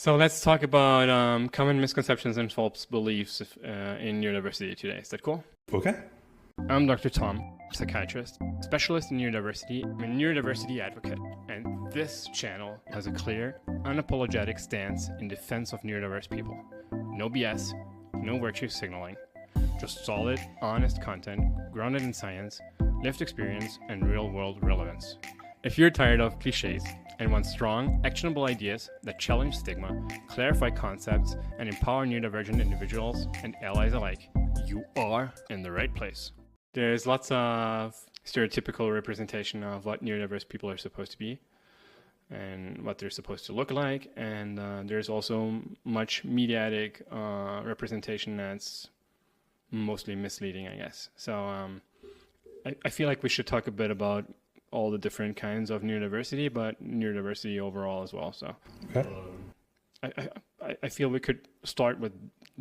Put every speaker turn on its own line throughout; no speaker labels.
So let's talk about common misconceptions and false beliefs in neurodiversity today. Is that cool?
Okay.
I'm Dr. Tom, psychiatrist, specialist in neurodiversity. I'm a neurodiversity advocate, and this channel has a clear, unapologetic stance in defense of neurodiverse people. No BS, no virtue signaling, just solid, honest content grounded in science, lived experience, and real-world relevance. If you're tired of cliches and want strong, actionable ideas that challenge stigma, clarify concepts, and empower neurodivergent individuals and allies alike, you are in the right place. There's lots of stereotypical representation of what neurodiverse people are supposed to be and what they're supposed to look like, and there's also much mediatic representation that's mostly misleading, I guess. So I feel like we should talk a bit about all the different kinds of neurodiversity, but neurodiversity overall as well. So
Okay.
I feel we could start with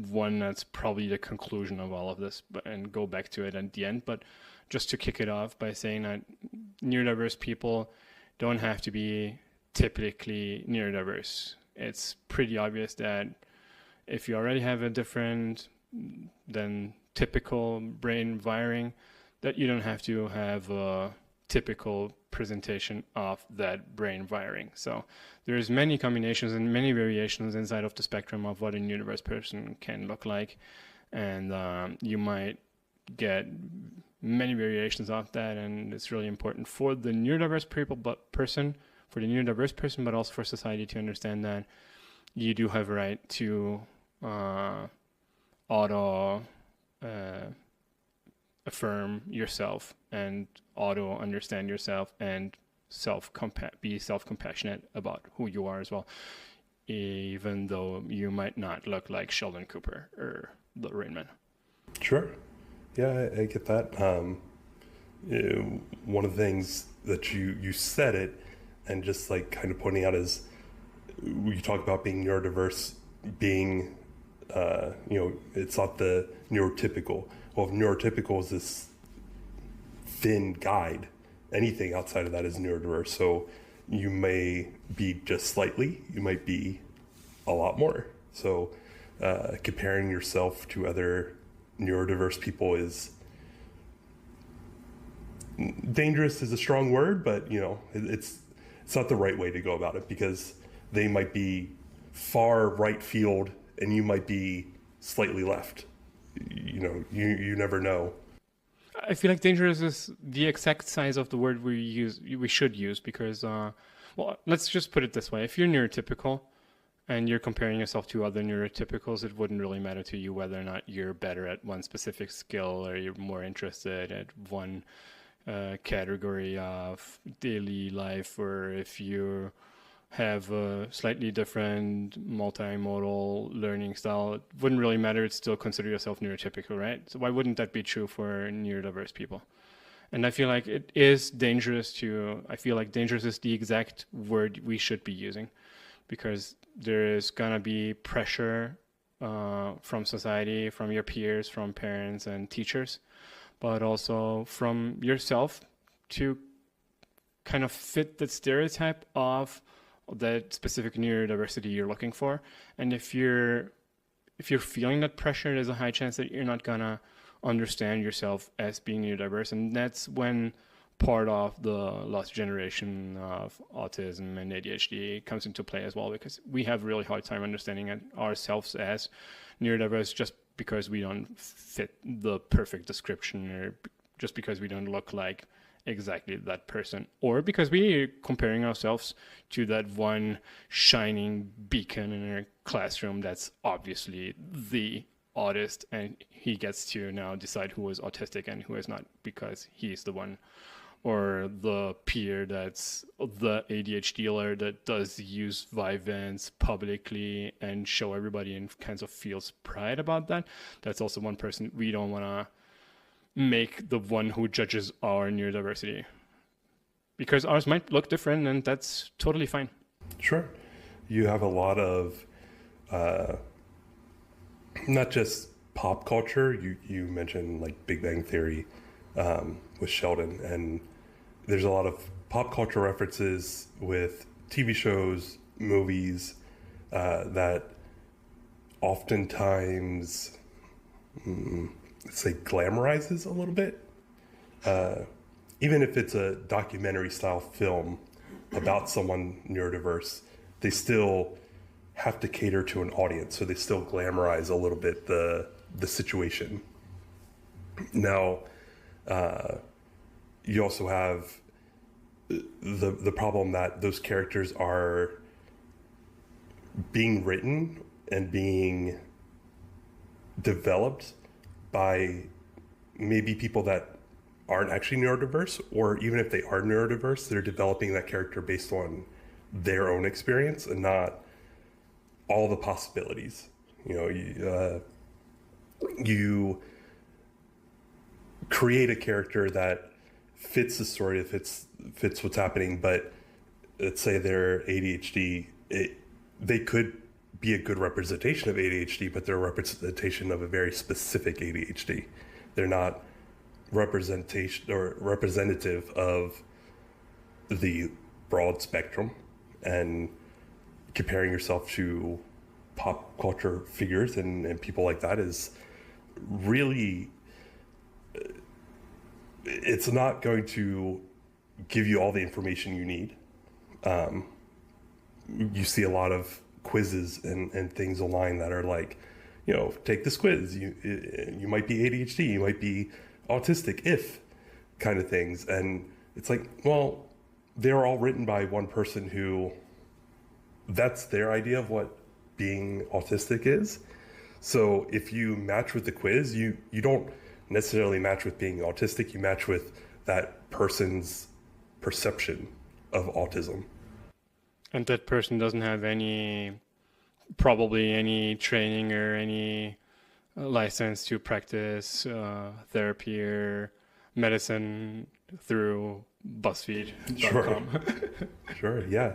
one that's probably the conclusion of all of this, and go back to it at the end. But just to kick it off by saying that neurodiverse people don't have to be typically neurodiverse. It's pretty obvious that if you already have a different than typical brain wiring, that you don't have to have a typical presentation of that brain wiring. So there's many combinations and many variations inside of the spectrum of what a neurodiverse person can look like, and you might get many variations of that, and it's really important for the neurodiverse person, but also for society to understand that you do have a right to auto affirm yourself and auto understand yourself and be self-compassionate about who you are as well, even though you might not look like Sheldon Cooper or the Rain Man.
Sure. Yeah, I get that. One of the things that you said it, and just like kind of pointing out is, you talk about being neurodiverse, being, it's not the neurotypical. Well, if neurotypical is this thin guide, anything outside of that is neurodiverse. So you may be just slightly, you might be a lot more. So comparing yourself to other neurodiverse people is dangerous, is a strong word, but it's not the right way to go about it, because they might be far right field and you might be slightly left. You never know.
I feel like dangerous is the exact size of the word we should use, because let's just put it this way. If you're neurotypical and you're comparing yourself to other neurotypicals, it wouldn't really matter to you whether or not you're better at one specific skill, or you're more interested at one category of daily life, or if you have a slightly different multimodal learning style. It wouldn't really matter. It's still consider yourself neurotypical, right? So why wouldn't that be true for neurodiverse people? And I feel like it is dangerous dangerous is the exact word we should be using, because there is going to be pressure from society, from your peers, from parents and teachers, but also from yourself to kind of fit the stereotype of that specific neurodiversity you're looking for. And if you're feeling that pressure, there's a high chance that you're not gonna understand yourself as being neurodiverse, and that's when part of the lost generation of autism and ADHD comes into play as well, because we have a really hard time understanding ourselves as neurodiverse just because we don't fit the perfect description, or just because we don't look like exactly that person, or because we're comparing ourselves to that one shining beacon in our classroom that's obviously the autist, and he gets to now decide who is autistic and who is not because he's the one, or the peer that's the ADHD dealer that does use Vyvanse publicly and show everybody and kinds of feels pride about that. That's also one person we don't want to make the one who judges our neurodiversity, because ours might look different, and that's totally fine.
Sure. You have a lot of not just pop culture. You mentioned like Big Bang Theory with Sheldon, and there's a lot of pop culture references with TV shows, movies that oftentimes, let's say, glamorizes a little bit. Even if it's a documentary style film about someone neurodiverse, they still have to cater to an audience, so they still glamorize a little bit the situation. Now, you also have the problem that those characters are being written and being developed by maybe people that aren't actually neurodiverse, or even if they are neurodiverse, they're developing that character based on their own experience and not all the possibilities. You know, you create a character that fits the story, fits what's happening, but let's say they're ADHD, they could be a good representation of ADHD, but they're a representation of a very specific ADHD. They're not representation or representative of the broad spectrum. And comparing yourself to pop culture figures and people like that is really, it's not going to give you all the information you need. You see a lot of quizzes and things online that are like, you know, take this quiz, you might be ADHD, you might be autistic, if kind of things. And it's like, well, they're all written by one person who, that's their idea of what being autistic is. So if you match with the quiz, you don't necessarily match with being autistic, you match with that person's perception of autism.
And that person doesn't have probably any training or any license to practice therapy or medicine through BuzzFeed.com.
Sure, yeah.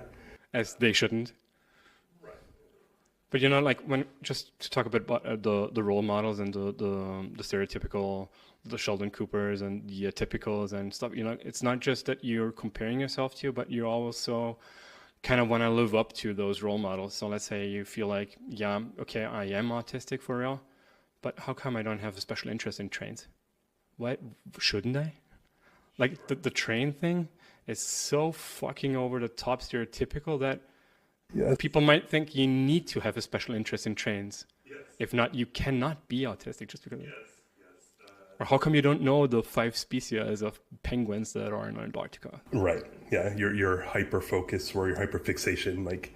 As they shouldn't.
Right.
But you know, like, when, just to talk a bit about the role models and the stereotypical, the Sheldon Coopers and the atypicals and stuff, you know, it's not just that you're comparing yourself to, but you also kind of want to live up to those role models. So let's say you feel like, yeah, okay, I am autistic for real, but how come I don't have a special interest in trains? Why shouldn't I? Like, the train thing is so fucking over the top stereotypical that people might think you need to have a special interest in trains. Yes. If not, you cannot be autistic just because. Yes. Or how come you don't know the 5 species of penguins that are in Antarctica?
Right. Yeah. Your hyper focus or your hyper fixation, like,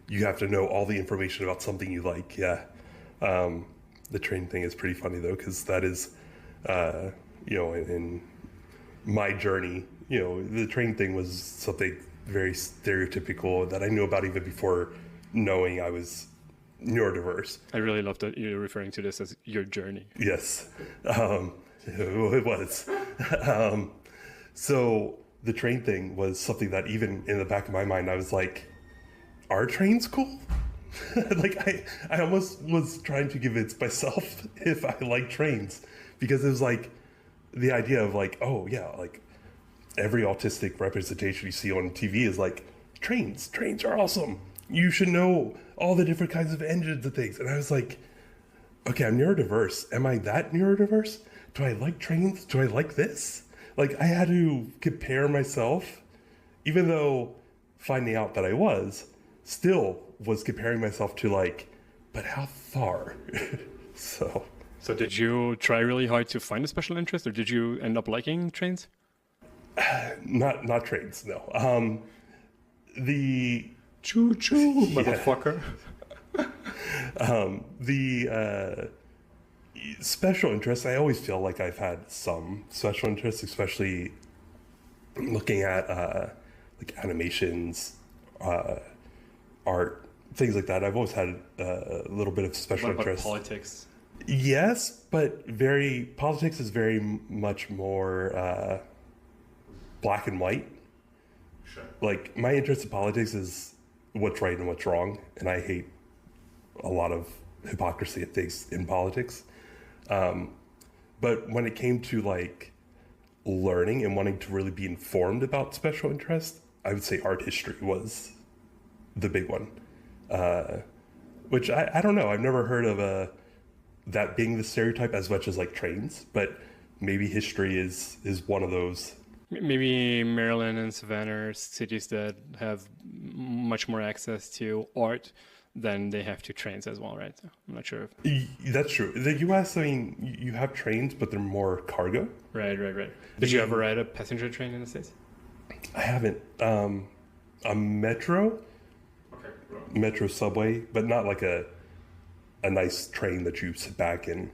you have to know all the information about something you like. Yeah. The train thing is pretty funny though, because that is, you know, in my journey, you know, the train thing was something very stereotypical that I knew about even before knowing I was neurodiverse.
I really love that you're referring to this as your journey.
Yes, it was. So the train thing was something that even in the back of my mind, I was like, are trains cool? Like, I almost was trying to convince myself if I like trains, because it was like the idea of like, oh yeah, like every autistic representation you see on TV is like, trains are awesome. You should know all the different kinds of engines and things. And I was like, okay, I'm neurodiverse. Am I that neurodiverse? Do I like trains? Do I like this? Like, I had to compare myself, even though finding out that I still was comparing myself to like, but how far? So
did you try really hard to find a special interest, or did you end up liking trains?
Not trains, no. The
choo-choo, motherfucker.
The special interests, I always feel like I've had some special interests, especially looking at like animations, art, things like that. I've always had a little bit of special interest.
Politics?
Yes, but politics is very much more black and white. Sure. Like, my interest in politics is what's right and what's wrong, and I hate a lot of hypocrisy and things in politics. But when it came to like learning and wanting to really be informed about special interest, I would say art history was the big one. which I don't know. I've never heard of that being the stereotype as much as like trains, but maybe history is one of those.
Maybe Maryland and Savannah are cities that have much more access to art than they have to trains as well, right? So I'm not sure if...
That's true. The U.S., I mean, you have trains, but they're more cargo.
Right. Did you ever ride a passenger train in the States?
I haven't. A metro, metro subway, but not like a nice train that you sit back and,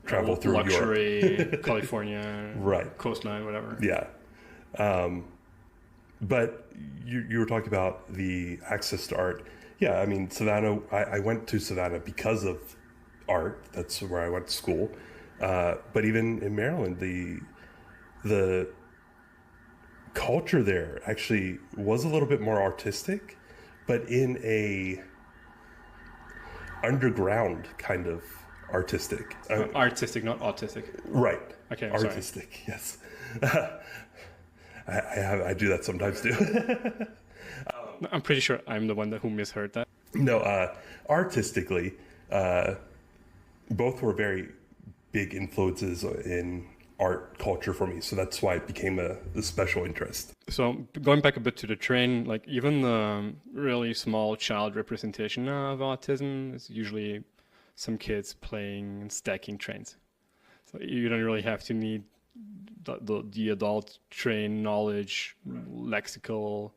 travel through
luxury California,
right,
coastline, whatever.
Yeah. But you were talking about the access to art. Yeah, I mean, Savannah, I went to Savannah because of art. That's where I went to school. But even in Maryland, the culture there actually was a little bit more artistic, but in a underground kind of artistic.
Artistic, not autistic.
Right.
Okay,
artistic, sorry. Yes. I do that sometimes too.
I'm pretty sure I'm the one who misheard that.
No, artistically, both were very big influences in art culture for me. So that's why it became a special interest.
So going back a bit to the train, like even the really small child representation of autism is usually some kids playing and stacking trains. So you don't really have to need the adult train knowledge, lexical.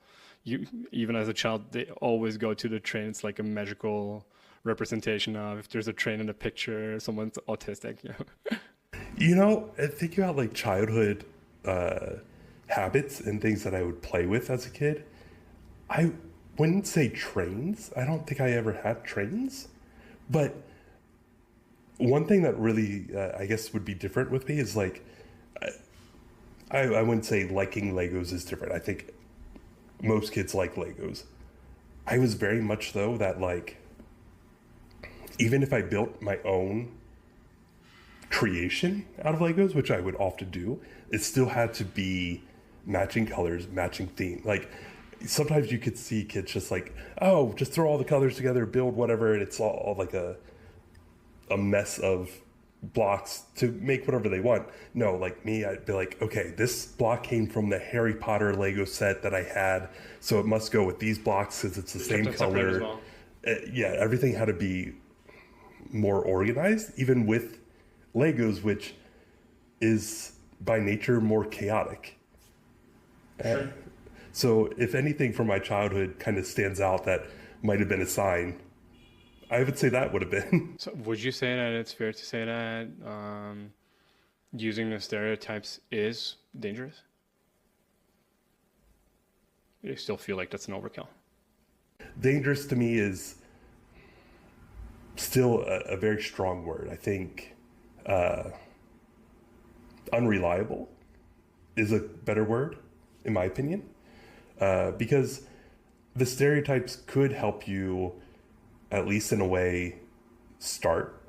Even as a child, they always go to the train. It's like a magical representation of if there's a train in a picture, someone's autistic.
Thinking about like childhood habits and things that I would play with as a kid, I wouldn't say trains. I don't think I ever had trains. But one thing that really, I guess, would be different with me is like, I wouldn't say liking Legos is different. I think most kids like Legos. I was very much, though, that like, even if I built my own creation out of Legos, which I would often do, it still had to be matching colors, matching theme. Like sometimes you could see kids just like, oh, just throw all the colors together, build whatever, and it's all like a mess of blocks to make whatever they want. No, like me, I'd be like, okay, this block came from the Harry Potter Lego set that I had, so it must go with these blocks because it's the same color. Well. Yeah, everything had to be more organized, even with Legos, which is by nature more chaotic.
Sure.
So if anything from my childhood kind of stands out that might have been a sign, I would say that would have been.
So would you say that it's fair to say that using the stereotypes is dangerous? You still feel like that's an overkill?
Dangerous to me is still a very strong word. I think unreliable is a better word, in my opinion, because the stereotypes could help you, at least in a way, start.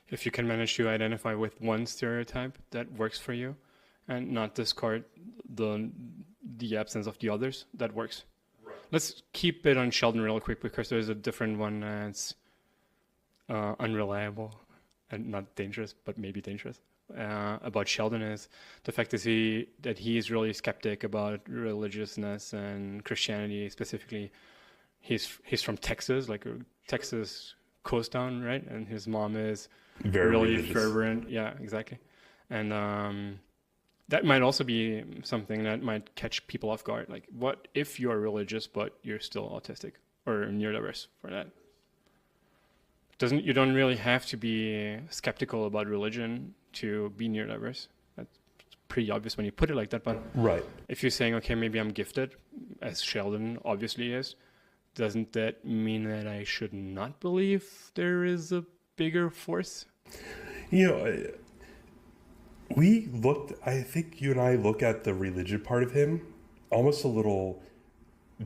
If you can manage to identify with one stereotype that works for you and not discard the absence of the others, that works. Right. Let's keep it on Sheldon real quick because there's a different one that's unreliable and not dangerous, but maybe dangerous. About Sheldon is the fact that he is really skeptic about religiousness and Christianity specifically. He's from Texas, like a Texas coast town, right? And his mom is
very
really
religious.
Fervent. Yeah, exactly. And that might also be something that might catch people off guard. Like, what if you are religious but you're still autistic or neurodiverse for that? You don't really have to be skeptical about religion to be neurodiverse. That's pretty obvious when you put it like that. But
right.
If you're saying, okay, maybe I'm gifted, as Sheldon obviously is, doesn't that mean that I should not believe there is a bigger force?
I think you and I look at the religion part of him almost a little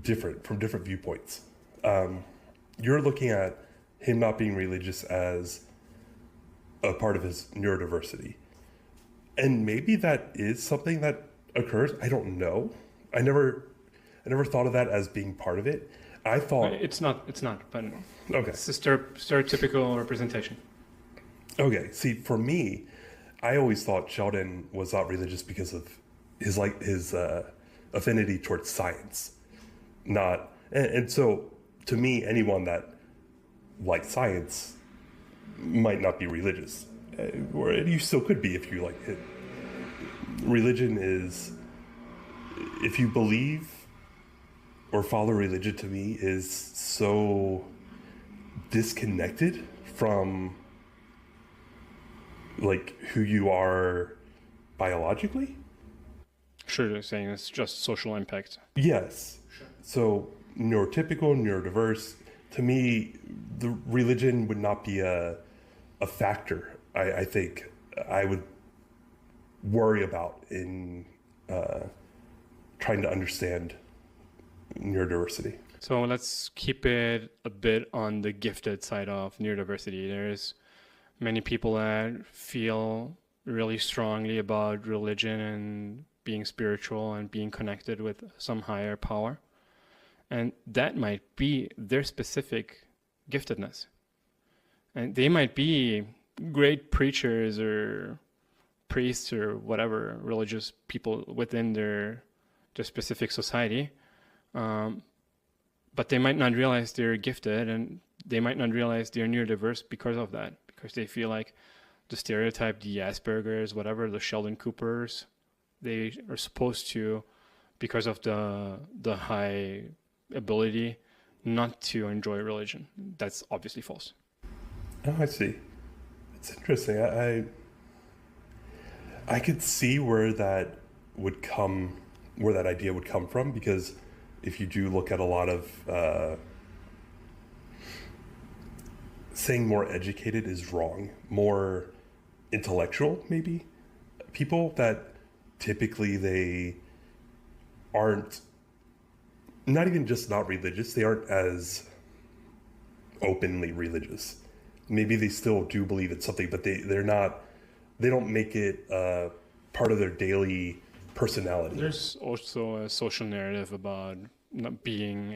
different from different viewpoints. You're looking at him not being religious as a part of his neurodiversity. And maybe that is something that occurs. I don't know. I never thought of that as being part of it. I thought,
It's not, but
okay.
it's a stereotypical representation.
Okay. See, for me, I always thought Sheldon was not religious because of his affinity towards science. Not, and so to me, anyone that likes science might not be religious, or you still could be if you like it. Religion is, if you believe or follow religion, to me is so disconnected from like who you are biologically.
Sure, you're saying it's just social impact.
Yes. So neurotypical, neurodiverse, to me, the religion would not be a factor. I think I would worry about in trying to understand neurodiversity.
So let's keep it a bit on the gifted side of neurodiversity. There's many people that feel really strongly about religion and being spiritual and being connected with some higher power. And that might be their specific giftedness. And they might be great preachers or priests or whatever religious people within their specific society. But they might not realize they're gifted, and they might not realize they're neurodiverse because of that, because they feel like the stereotype, the Asperger's, whatever, the Sheldon Coopers, they are supposed to, because of the high ability, not to enjoy religion. That's obviously false.
Oh, I see. It's interesting. I could see where that idea would come from, because if you do look at a lot of saying more educated is wrong, more intellectual, maybe, people that typically they aren't, not even just not religious, they aren't as openly religious. Maybe they still do believe in something, but they don't make it part of their daily personality.
There's also a social narrative about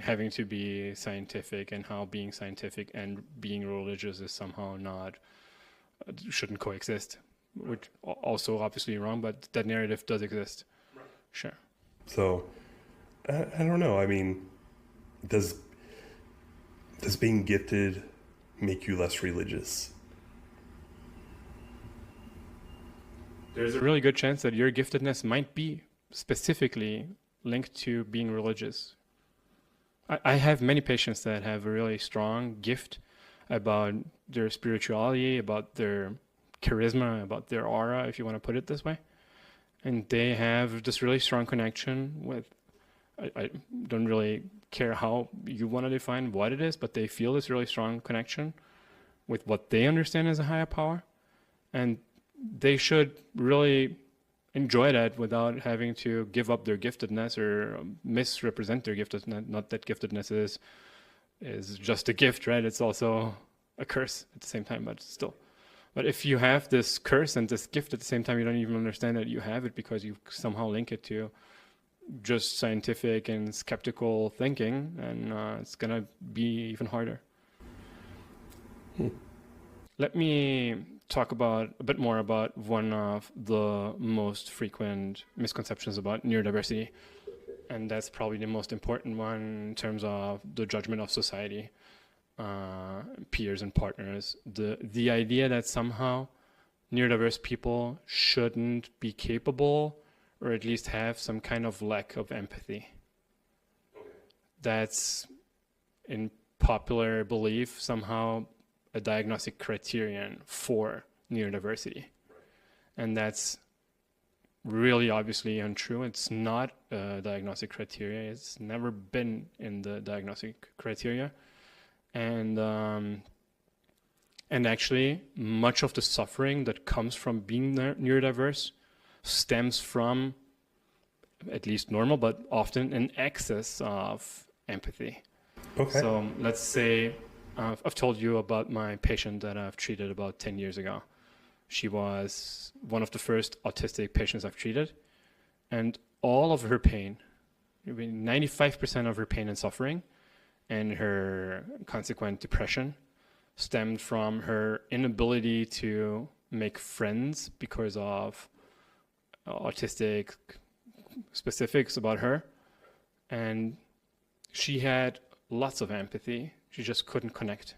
having to be scientific, and how being scientific and being religious is somehow shouldn't coexist, which also obviously wrong, but that narrative does exist. Right. Sure.
So I don't know. I mean, does being gifted make you less religious?
There's a really good chance that your giftedness might be specifically linked to being religious. I have many patients that have a really strong gift about their spirituality, about their charisma, about their aura, if you want to put it this way. And they have this really strong connection with, I don't really care how you want to define what it is, but they feel this really strong connection with what they understand as a higher power. And they should really enjoy that without having to give up their giftedness or misrepresent their giftedness. Not that giftedness is just a gift, right? It's also a curse at the same time, but still. But if you have this curse and this gift at the same time, you don't even understand that you have it, because you somehow link it to just scientific and skeptical thinking, and it's going to be even harder. Let me talk a bit more about one of the most frequent misconceptions about neurodiversity, and that's probably the most important one in terms of the judgment of society, peers and partners. The idea that somehow neurodiverse people shouldn't be capable, or at least have some kind of lack of empathy. That's, in popular belief, somehow a diagnostic criterion for neurodiversity. And that's really obviously untrue. It's not a diagnostic criteria. It's never been in the diagnostic criteria. And actually, much of the suffering that comes from being neurodiverse stems from, at least normal, but often an excess of empathy.
Okay.
So let's say, I've told you about my patient that I've treated about 10 years ago. She was one of the first autistic patients I've treated, and all of her pain, 95% of her pain and suffering, and her consequent depression stemmed from her inability to make friends because of autistic specifics about her. And she had lots of empathy. She just couldn't connect.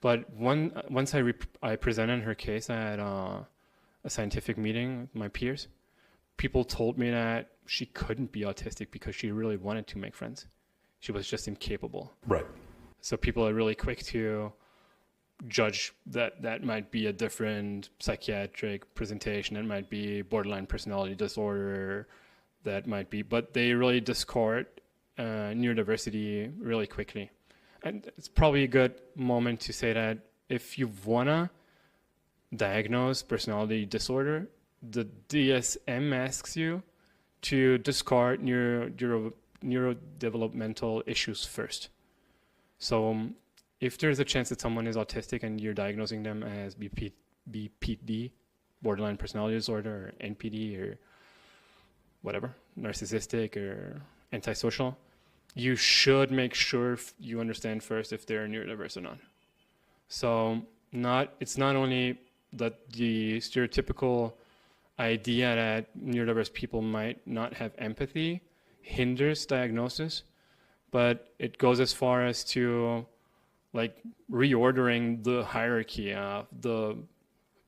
But once I presented her case at a scientific meeting with my peers, people told me that she couldn't be autistic because she really wanted to make friends. She was just incapable.
Right.
So people are really quick to judge that might be a different psychiatric presentation. It might be borderline personality disorder. That might be, but they really discard neurodiversity really quickly. And it's probably a good moment to say that if you wanna diagnose personality disorder, the DSM asks you to discard neurodevelopmental issues first. So if there's a chance that someone is autistic and you're diagnosing them as BPD, borderline personality disorder, or NPD, or whatever, narcissistic or antisocial, you should make sure you understand first if they're neurodiverse or not. So it's not only that the stereotypical idea that neurodiverse people might not have empathy hinders diagnosis, but it goes as far as to like reordering the hierarchy of the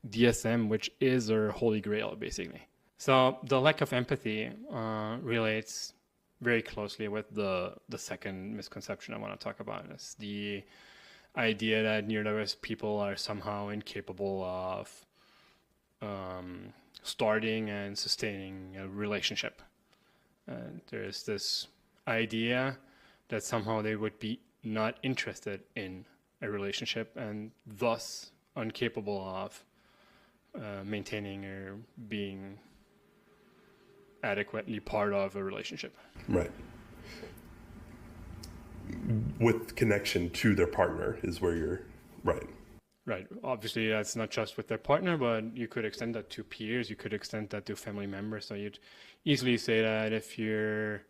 DSM, which is our holy grail, basically. So the lack of empathy relates very closely with the second misconception I want to talk about. Is the idea that neurodiverse people are somehow incapable of starting and sustaining a relationship. There's this idea that somehow they would be not interested in a relationship and thus incapable of maintaining or being adequately part of a relationship.
Right. With connection to their partner is where you're right.
Right. Obviously, that's not just with their partner, but you could extend that to peers. You could extend that to family members. So you'd easily say that if you're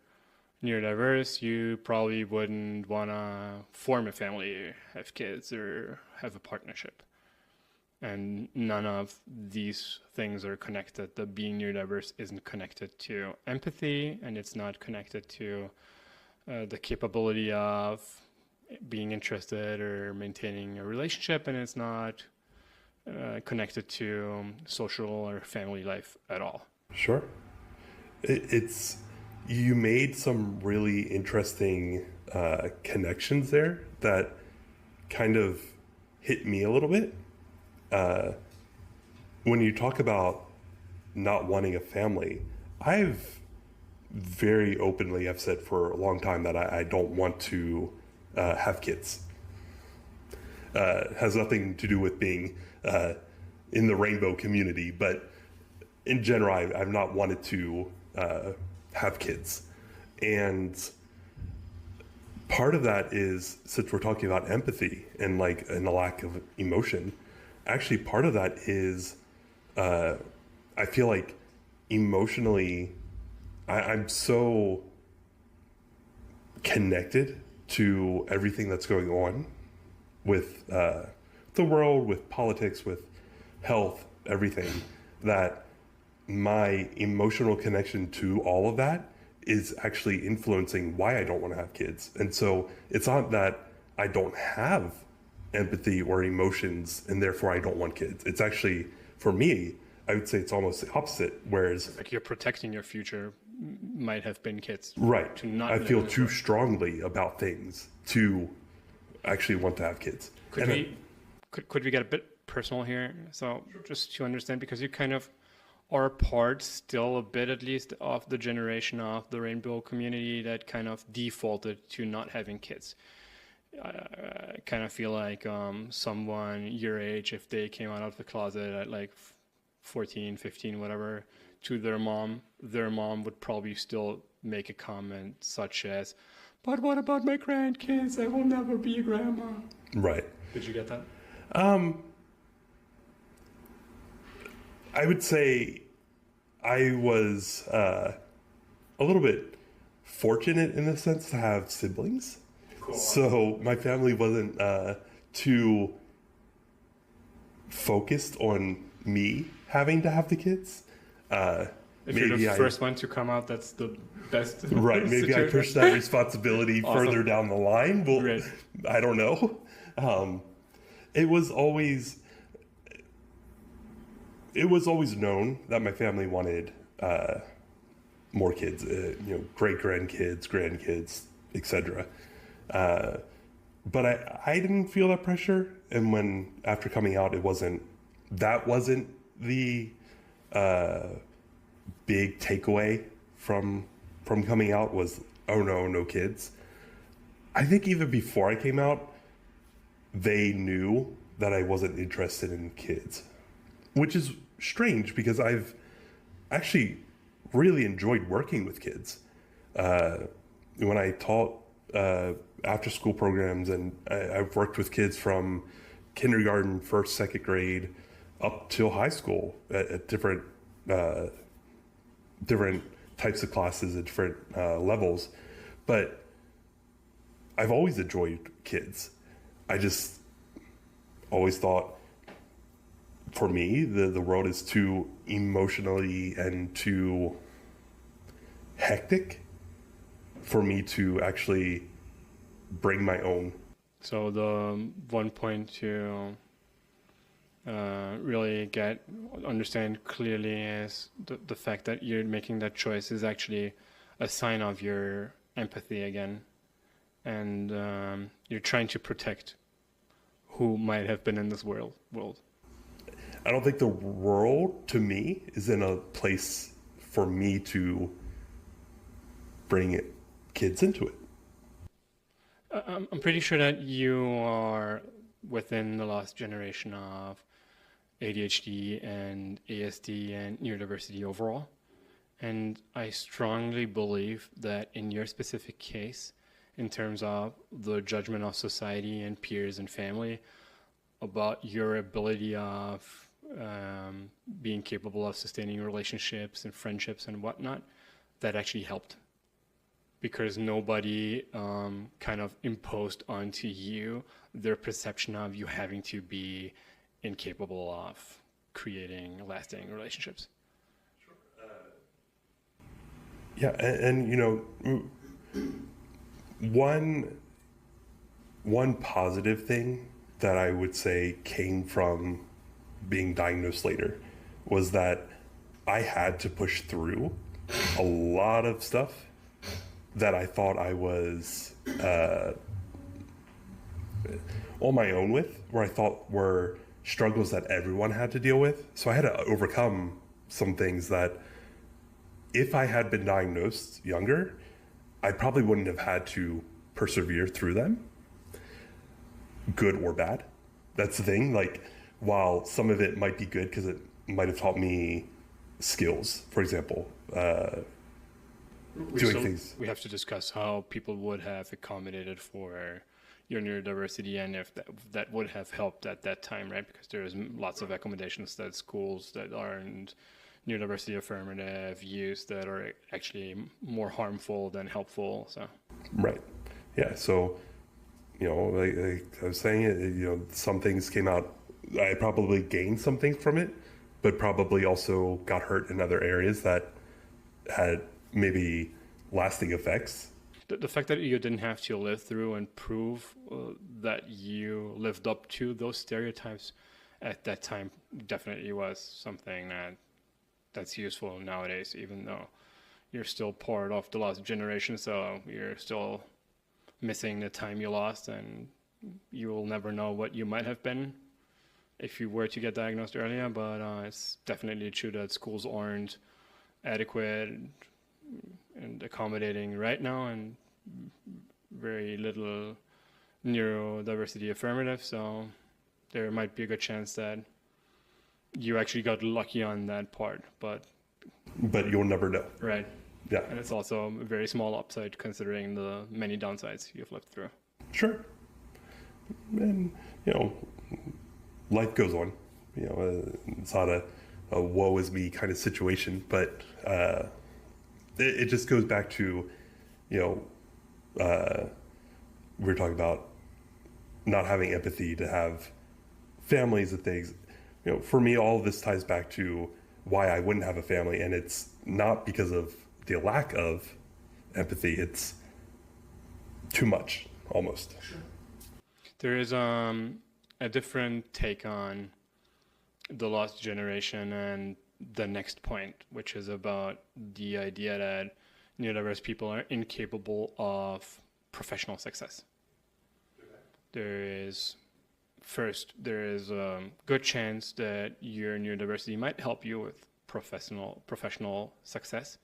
neurodiverse, you probably wouldn't want to form a family, have kids, or have a partnership. And none of these things are connected. The being neurodiverse isn't connected to empathy, and it's not connected to the capability of being interested or maintaining a relationship, and it's not connected to social or family life at all.
Sure. You made some really interesting connections there that kind of hit me a little bit. When you talk about not wanting a family, I've very openly have said for a long time that I don't want to have kids. It has nothing to do with being in the rainbow community, but in general, I've not wanted to have kids. And part of that is, since we're talking about empathy and the lack of emotion, actually part of that is I feel like emotionally I'm so connected to everything that's going on with the world, with politics, with health, everything, that my emotional connection to all of that is actually influencing why I don't want to have kids. And so it's not that I don't have empathy or emotions and therefore I don't want kids. It's actually, for me, I would say it's almost the opposite. Whereas
like you're protecting your future might have been kids.
Right.
To not
I feel too strongly about things to actually want to have kids.
Could we get a bit personal here? So just to understand, because you kind of are part still a bit, at least, of the generation of the rainbow community that kind of defaulted to not having kids. I kind of feel like someone your age, if they came out of the closet at like 14, 15, whatever, to their mom would probably still make a comment such as, "But what about my grandkids? I will never be a grandma."
Right.
Did you get that?
I would say I was a little bit fortunate in the sense to have siblings. So my family wasn't too focused on me having to have the kids.
If you're the first one to come out, that's the best.
Right. Maybe I pushed that responsibility further down the line. Well,
right.
I don't know. It was always known that my family wanted more kids, great grandkids, etc. But I didn't feel that pressure, and after coming out, it wasn't the big takeaway from coming out was, oh no kids. I think even before I came out, they knew that I wasn't interested in kids, which is strange because I've actually really enjoyed working with kids. When I taught after school programs, and I've worked with kids from kindergarten, first, second grade, up till high school at different types of classes at different levels. But I've always enjoyed kids. I just always thought, for me, the world is too emotionally and too hectic for me to actually bring my own.
So the one point to really understand clearly is the fact that you're making that choice is actually a sign of your empathy again, and you're trying to protect who might have been in this world.
I don't think the world, to me, is in a place for me to bring kids into it.
I'm pretty sure that you are within the last generation of ADHD and ASD and neurodiversity overall. And I strongly believe that in your specific case, in terms of the judgment of society and peers and family about your ability of being capable of sustaining relationships and friendships and whatnot, that actually helped. Because nobody kind of imposed onto you their perception of you having to be incapable of creating lasting relationships.
Yeah, and one positive thing that I would say came from being diagnosed later was that I had to push through a lot of stuff that I thought I was on my own with, where I thought were struggles that everyone had to deal with. So I had to overcome some things that if I had been diagnosed younger, I probably wouldn't have had to persevere through them, good or bad. That's the thing. Like, while some of it might be good because it might have taught me skills, for example, things.
We have to discuss how people would have accommodated for your neurodiversity and if that would have helped at that time, right? Because there's lots of accommodations that schools that aren't neurodiversity affirmative use that are actually more harmful than helpful. So
right, yeah. So like I was saying, some things came out. I probably gained something from it, but probably also got hurt in other areas that had maybe lasting effects.
The fact that you didn't have to live through and prove that you lived up to those stereotypes at that time definitely was something that's useful nowadays, even though you're still part of the last generation, so you're still missing the time you lost, and you will never know what you might have been if you were to get diagnosed earlier. But it's definitely true that schools aren't adequate and accommodating right now, and very little neurodiversity affirmative, so there might be a good chance that you actually got lucky on that part, but
you'll never know.
Right.
Yeah.
And it's also a very small upside considering the many downsides you've lived through.
Sure. And life goes on. It's not a woe is me kind of situation, but it just goes back to we're talking about not having empathy to have families and things. For me, all of this ties back to why I wouldn't have a family, and it's not because of the lack of empathy. It's too much, almost.
Sure. There is a different take on the lost generation and the next point, which is about the idea that neurodiverse people are incapable of professional success. There is a good chance that your neurodiversity might help you with professional success,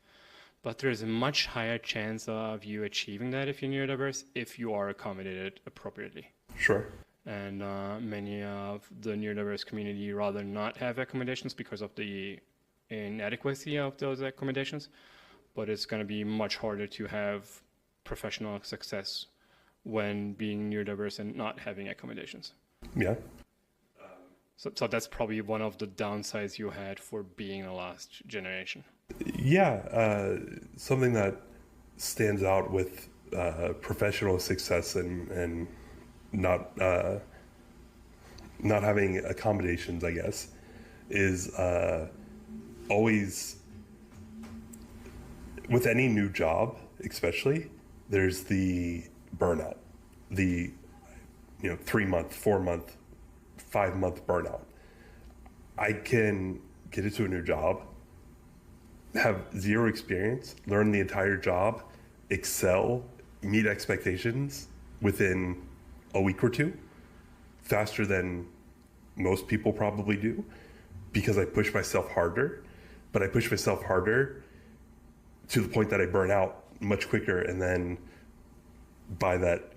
but there is a much higher chance of you achieving that if you're neurodiverse if you are accommodated appropriately.
Sure.
And many of the neurodiverse community rather not have accommodations because of the inadequacy of those accommodations, but it's going to be much harder to have professional success when being neurodiverse and not having accommodations.
Yeah.
So that's probably one of the downsides you had for being a lost generation.
Yeah. Something that stands out with professional success and not having accommodations, I guess, is always with any new job, especially, there's the burnout, the 3-month, 4-month, 5-month burnout. I can get into a new job, have zero experience, learn the entire job, excel, meet expectations within a week or two, faster than most people probably do, because I push myself harder. But I push myself harder to the point that I burn out much quicker, and then by that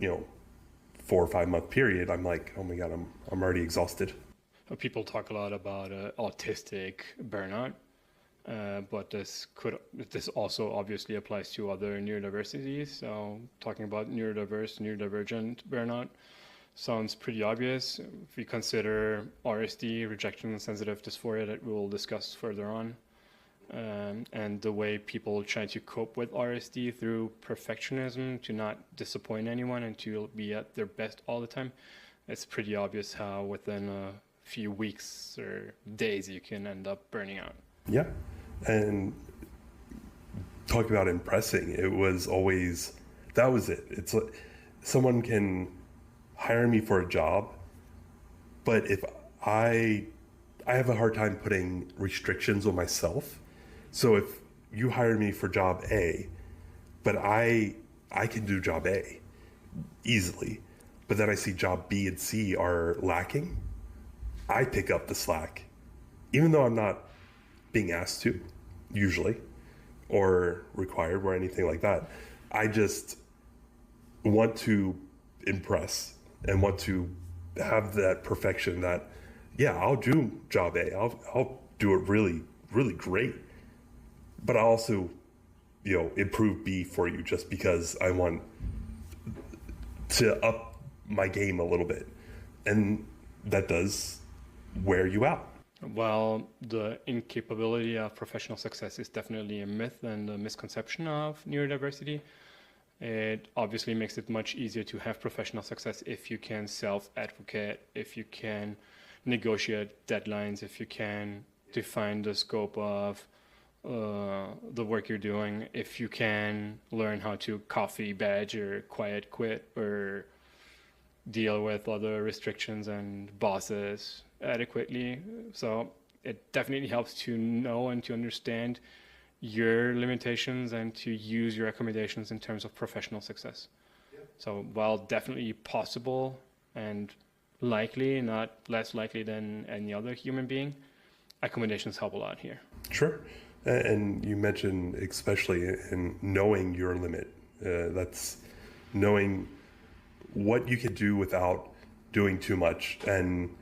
4 or 5 month period, I'm like, oh my god, I'm already exhausted.
People talk a lot about autistic burnout, but this also obviously applies to other neurodiversities. So talking about neurodivergent burnout sounds pretty obvious. If we consider RSD, rejection sensitive dysphoria, that we will discuss further on, and the way people try to cope with RSD through perfectionism to not disappoint anyone and to be at their best all the time, it's pretty obvious how within a few weeks or days you can end up burning out.
Yeah. And talk about impressing. It was always, that was it. It's like someone can hire me for a job, but if I have a hard time putting restrictions on myself. So if you hire me for job A, but I can do job A easily, but then I see job B and C are lacking, I pick up the slack, even though I'm not being asked to, usually, or required or anything like that. I just want to impress and want to have that perfection that, yeah, I'll do job A. I'll do it really, really great. But I'll also, improve B for you just because I want to up my game a little bit. And that does wear you out.
Well, the incapability of professional success is definitely a myth and a misconception of neurodiversity. It obviously makes it much easier to have professional success if you can self-advocate, if you can negotiate deadlines, if you can define the scope of the work you're doing, if you can learn how to coffee badge or quiet quit or deal with other restrictions and bosses adequately. So it definitely helps to know and to understand your limitations and to use your accommodations in terms of professional success. Yep. So while definitely possible and likely, not less likely than any other human being, accommodations help a lot here.
Sure. And you mentioned especially in knowing your limit. That's knowing what you can do without doing too much. And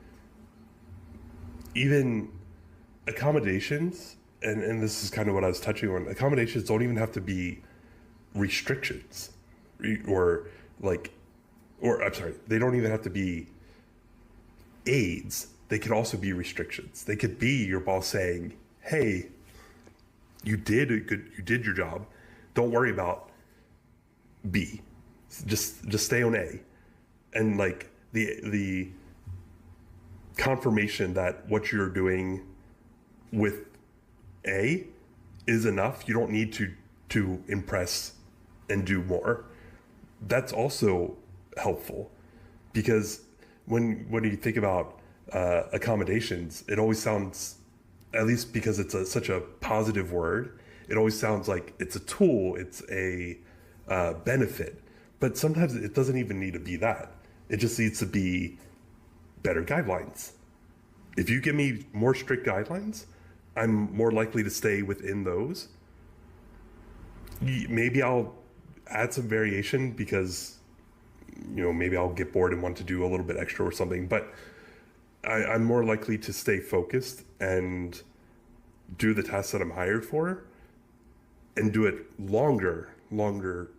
even accommodations, and this is kind of what I was touching on, accommodations don't even have to be restrictions they don't even have to be aids. They could also be restrictions. They could be your boss saying, hey, you did your job. Don't worry about B. Just stay on A. And like the confirmation that what you're doing with A is enough. You don't need to impress and do more. That's also helpful, because when you think about accommodations, it always sounds, at least because it's such a positive word, it always sounds like it's a tool, it's a benefit. But sometimes it doesn't even need to be that. It just needs to be better guidelines. If you give me more strict guidelines, I'm more likely to stay within those. Maybe I'll add some variation because, maybe I'll get bored and want to do a little bit extra or something. But I'm more likely to stay focused and do the tasks that I'm hired for and do it longer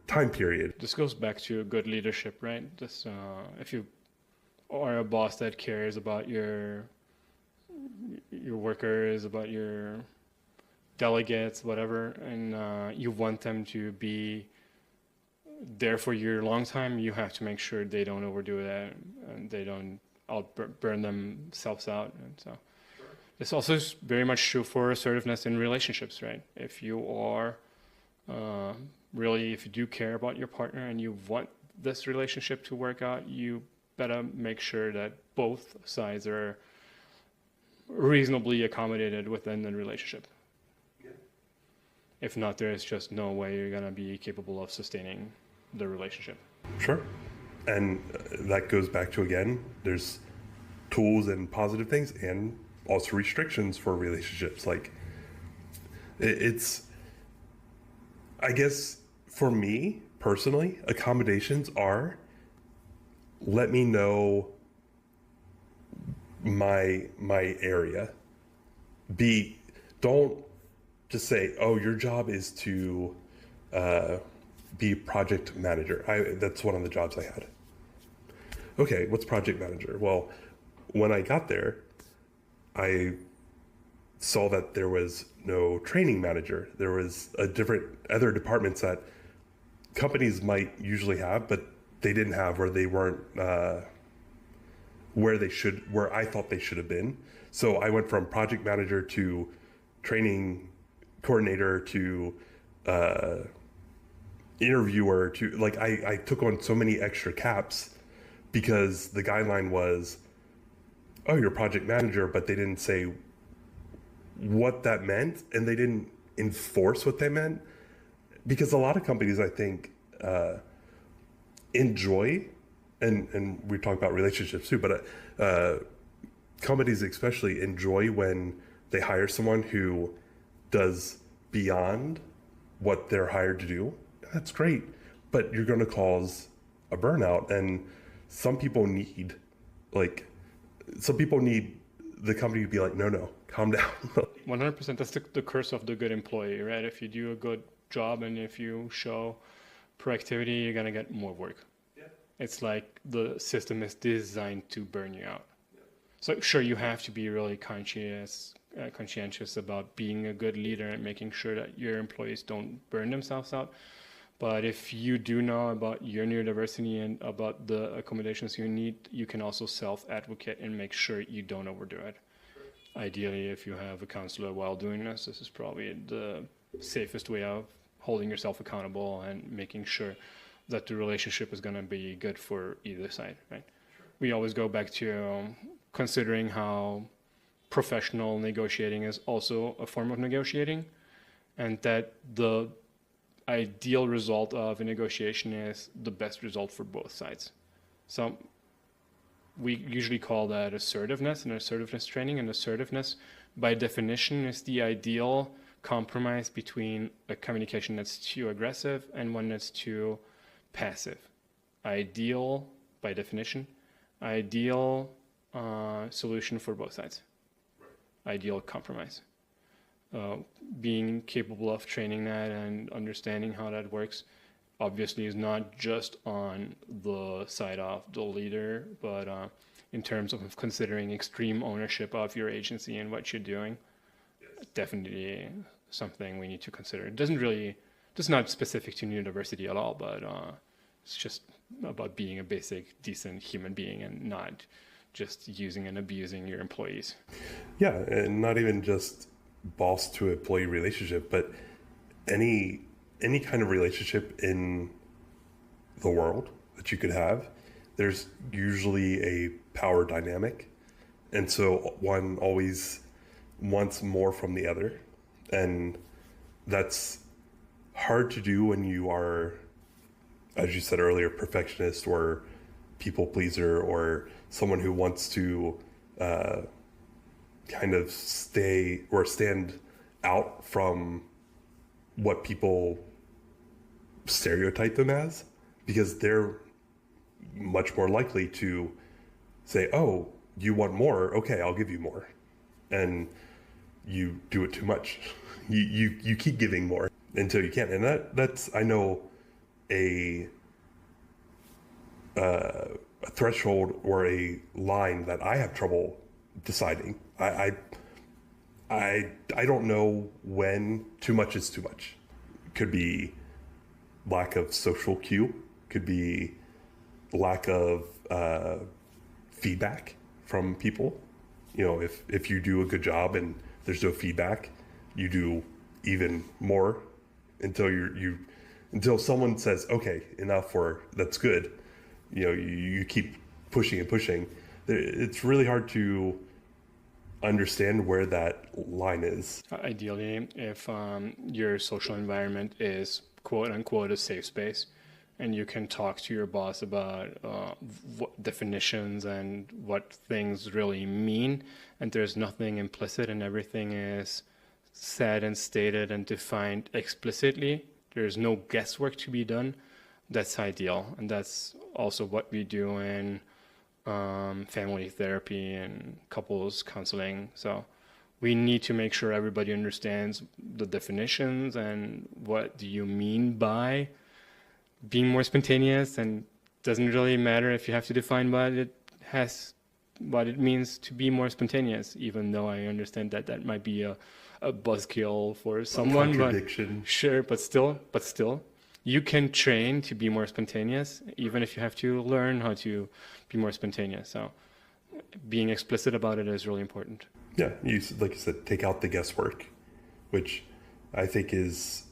time period.
This goes back to good leadership, right? This, if you are a boss that cares about your workers, about your delegates, whatever, and you want them to be there for your long time, you have to make sure they don't overdo that and they don't burn themselves out. And so this also is very much true for assertiveness in relationships, right? If you are if you do care about your partner and you want this relationship to work out, you better make sure that both sides are reasonably accommodated within the relationship. Yeah. If not, there is just no way you're going to be capable of sustaining the relationship. Sure.
And that goes back to, again, there's tools and positive things and also restrictions for relationships. Like it's, I guess for me personally, accommodations are, let me know my area. Don't just say, oh, your job is to be project manager. That's one of the jobs I had. Okay, what's project manager? Well, when I got there, I saw that there was no training manager. There was other departments that companies might usually have, but they didn't have, or they weren't where I thought they should have been. So I went from project manager to training coordinator to interviewer to, like, I took on so many extra caps because the guideline was, oh, you're project manager, but they didn't say what that meant, and they didn't enforce what they meant. Because a lot of companies, I think, enjoy, and we talk about relationships too, but companies especially enjoy when they hire someone who does beyond what they're hired to do. That's great, but you're going to cause a burnout, and some people need the company to be like, no, calm down.
100%. That's the curse of the good employee, right? If you do a good job and if you show proactivity, you're going to get more work. Yeah. It's like the system is designed to burn you out. Yeah. So sure, you have to be really conscientious about being a good leader and making sure that your employees don't burn themselves out. But if you do know about your neurodiversity and about the accommodations you need, you can also self-advocate and make sure you don't overdo it. Sure. Ideally, if you have a counselor while doing this is probably the safest way of holding yourself accountable and making sure that the relationship is going to be good for either side, right? Sure. We always go back to considering how professional negotiating is also a form of negotiating, and that the ideal result of a negotiation is the best result for both sides. So we usually call that assertiveness and assertiveness training, and assertiveness by definition is the ideal compromise between a communication that's too aggressive and one that's too passive. Ideal, by definition, ideal solution for both sides. Right. Ideal compromise. Being capable of training that and understanding how that works obviously is not just on the side of the leader, but in terms of considering extreme ownership of your agency and what you're doing. Yes. Definitely something we need to consider. It's not specific to neurodiversity at all, but It's just about being a basic, decent human being and not just using and abusing your employees.
Yeah, and not even just boss to employee relationship, but any kind of relationship in the world that you could have, there's usually a power dynamic. And so one always wants more from the other. And that's hard to do when you are, as you said earlier, perfectionist or people pleaser, or someone who wants to kind of stay or stand out from what people stereotype them as, because they're much more likely to say, oh, you want more? Okay, I'll give you more. And you do it too much. You keep giving more until you can't. And that's, I know, a threshold or a line that I have trouble deciding. I don't know when too much is too much. Could be lack of social cue, could be lack of feedback from people. You know, if you do a good job and there's no feedback, you do even more until until someone says, okay, enough, or that's good. You know, you keep pushing and pushing. It's really hard to understand where that line is.
Ideally, if your social environment is quote unquote a safe space, and you can talk to your boss about what definitions and what things really mean, and there's nothing implicit and everything is said and stated and defined explicitly, there's no guesswork to be done, that's ideal. And that's also what we do in family therapy and couples counseling. So we need to make sure everybody understands the definitions and what do you mean by being more spontaneous, and doesn't really matter if you have to define what it means to be more spontaneous, even though I understand that that might be a buzzkill for someone,
contradiction.
But sure, but still you can train to be more spontaneous, even if you have to learn how to be more spontaneous. So being explicit about it is really important.
Yeah, like you said, take out the guesswork, which I think is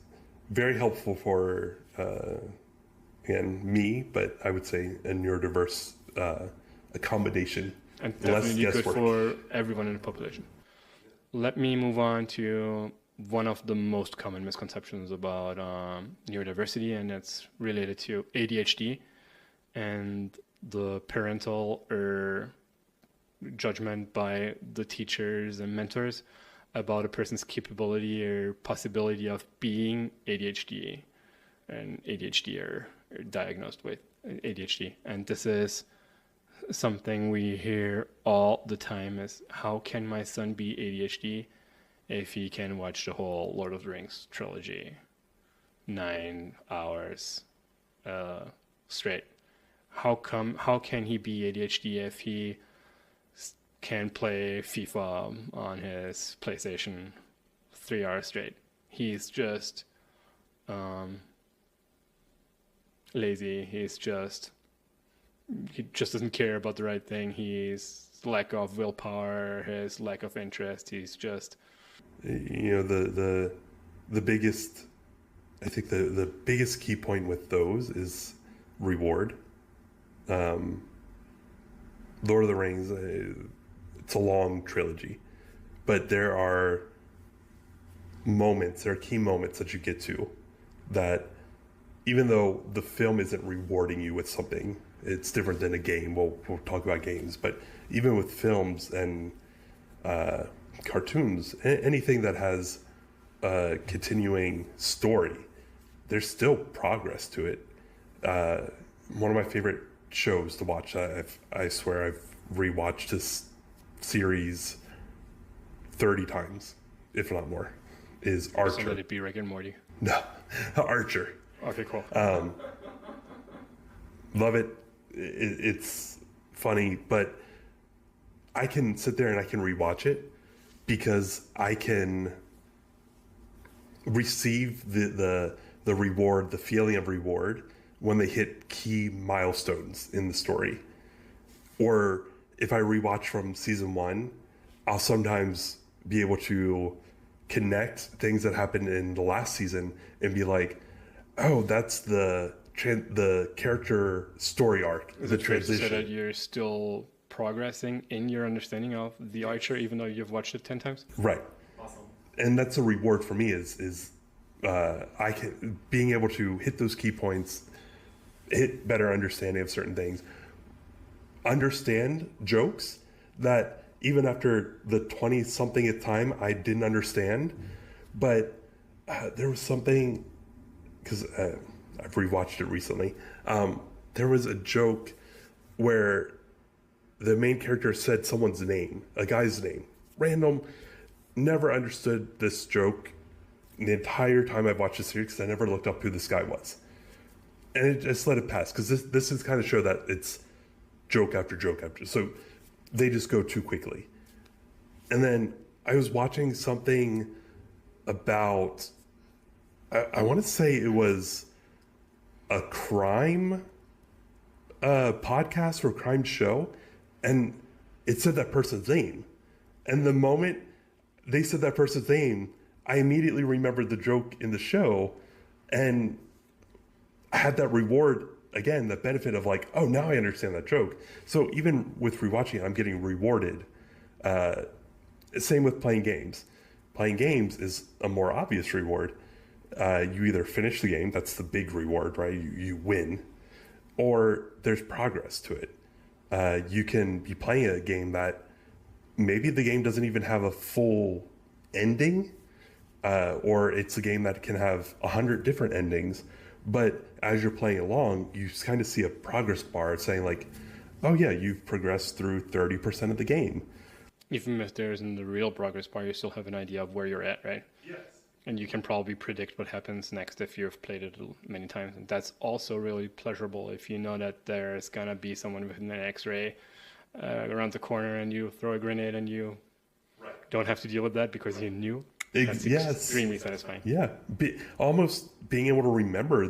very helpful for again, me, but I would say a neurodiverse accommodation.
And definitely good for everyone in the population. Let me move on to one of the most common misconceptions about neurodiversity, and it's related to ADHD and the parental or judgment by the teachers and mentors about a person's capability or possibility of being ADHD and ADHD or diagnosed with ADHD. And this is something we hear all the time, is how can my son be ADHD if he can watch the whole Lord of the Rings trilogy 9 hours straight? How can he be ADHD if he can play FIFA on his PlayStation 3 hours straight? He's just lazy. He just doesn't care about the right thing. His lack of willpower, his lack of interest. He's just,
you know, the biggest, I think the biggest key point with those is reward. Lord of the Rings, it's a long trilogy, but there are key moments that you get to that, even though the film isn't rewarding you with something, it's different than a game. We'll talk about games, but even with films and cartoons, anything that has a continuing story, there's still progress to it. One of my favorite shows to watch, I swear I've rewatched this series 30 times, if not more, is Archer.
So let it be Rick and Morty.
No, Archer.
Okay, cool.
Love it. It's funny, but I can sit there and I can rewatch it because I can receive the reward, the feeling of reward when they hit key milestones in the story. Or if I rewatch from season 1, I'll sometimes be able to connect things that happened in the last season and be like, oh, that's the character story arc,
Is
the
it fair to say
transition.
that you're still progressing in your understanding of The Archer, even though you've watched it 10 times?
Right.
Awesome.
And that's a reward for me is I can being able to hit those key points, hit better understanding of certain things, understand jokes that even after the 20-somethingth time I didn't understand, but there was something, because I've rewatched it recently, there was a joke where the main character said someone's name, a guy's name, random, never understood this joke the entire time I've watched the series because I never looked up who this guy was. And it just let it pass because this is kind of show that it's joke after joke after. So they just go too quickly. And then I was watching something about, I want to say it was a crime podcast or crime show, and it said that person's name. And the moment they said that person's name, I immediately remembered the joke in the show, and I had that reward again, the benefit of like, oh, now I understand that joke. So even with rewatching, I'm getting rewarded. Same with playing games. Playing games is a more obvious reward. You either finish the game, that's the big reward, right? You win, or there's progress to it. You can be playing a game that maybe the game doesn't even have a full ending, or it's a game that can have 100 different endings. But as you're playing along, you kind of see a progress bar saying like, oh yeah, you've progressed through 30% of the game.
Even if there isn't the real progress bar, you still have an idea of where you're at, right?
Yes.
And you can probably predict what happens next if you've played it many times. And that's also really pleasurable if you know that there's going to be someone with an X-ray around the corner and you throw a grenade and you don't have to deal with that because you knew. That's extremely satisfying.
Yeah, almost being able to remember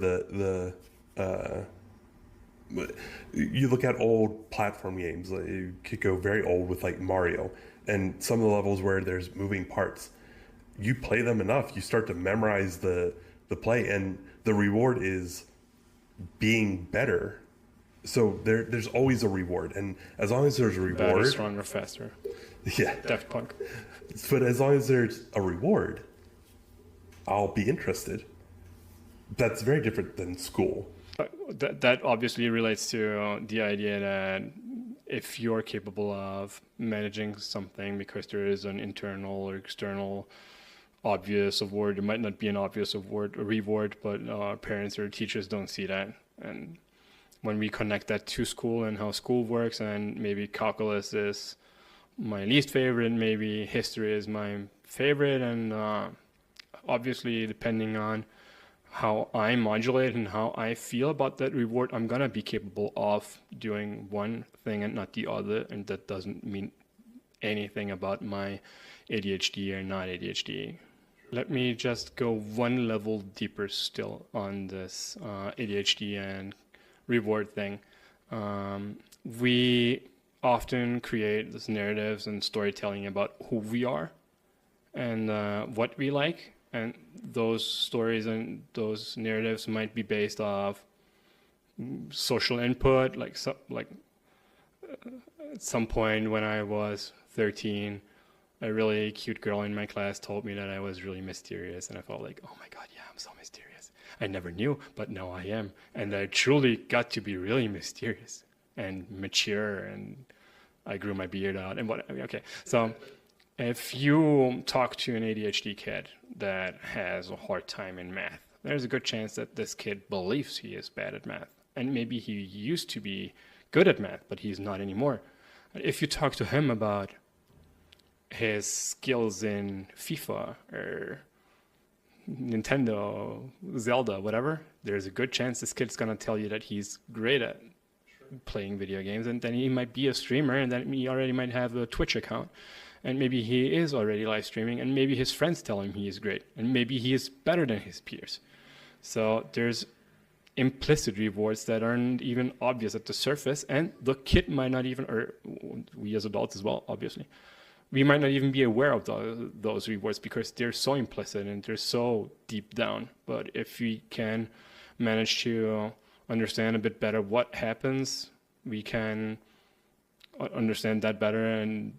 you look at old platform games, like you could go very old with like Mario, and some of the levels where there's moving parts. You play them enough, you start to memorize the play, and the reward is being better. So there's always a reward, and as long as there's a reward,
better, stronger, faster.
Yeah,
Daft Punk.
But as long as there's a reward, I'll be interested. That's very different than school.
That obviously relates to the idea that if you're capable of managing something because there is an internal or external obvious award, it might not be an obvious award or reward, but parents or teachers don't see that. And when we connect that to school and how school works, and maybe calculus is my least favorite, maybe history is my favorite, and obviously depending on how I modulate and how I feel about that reward, I'm gonna be capable of doing one thing and not the other, and that doesn't mean anything about my ADHD or not ADHD. Let me just go one level deeper still on this ADHD and reward thing. We often create these narratives and storytelling about who we are and what we like, and those stories and those narratives might be based off social input, like at some point when I was 13, a really cute girl in my class told me that I was really mysterious, and I felt like, oh my god, yeah, I'm so mysterious. I never knew, but now I am, and I truly got to be really mysterious and mature, and I grew my beard out and what. Okay, so if you talk to an ADHD kid that has a hard time in math, there's a good chance that this kid believes he is bad at math, and maybe he used to be good at math, but he's not anymore. If you talk to him about his skills in FIFA or Nintendo, Zelda, whatever, there's a good chance this kid's gonna tell you that he's great at playing video games, and then he might be a streamer, and then he already might have a Twitch account, and maybe he is already live streaming, and maybe his friends tell him he is great, and maybe he is better than his peers. So there's implicit rewards that aren't even obvious at the surface, and the kid might not even, or we as adults as well, obviously, we might not even be aware of those rewards because they're so implicit and they're so deep down. But if we can manage to understand a bit better what happens, we can understand that better and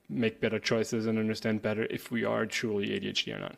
make better choices and understand better if we are truly ADHD or not.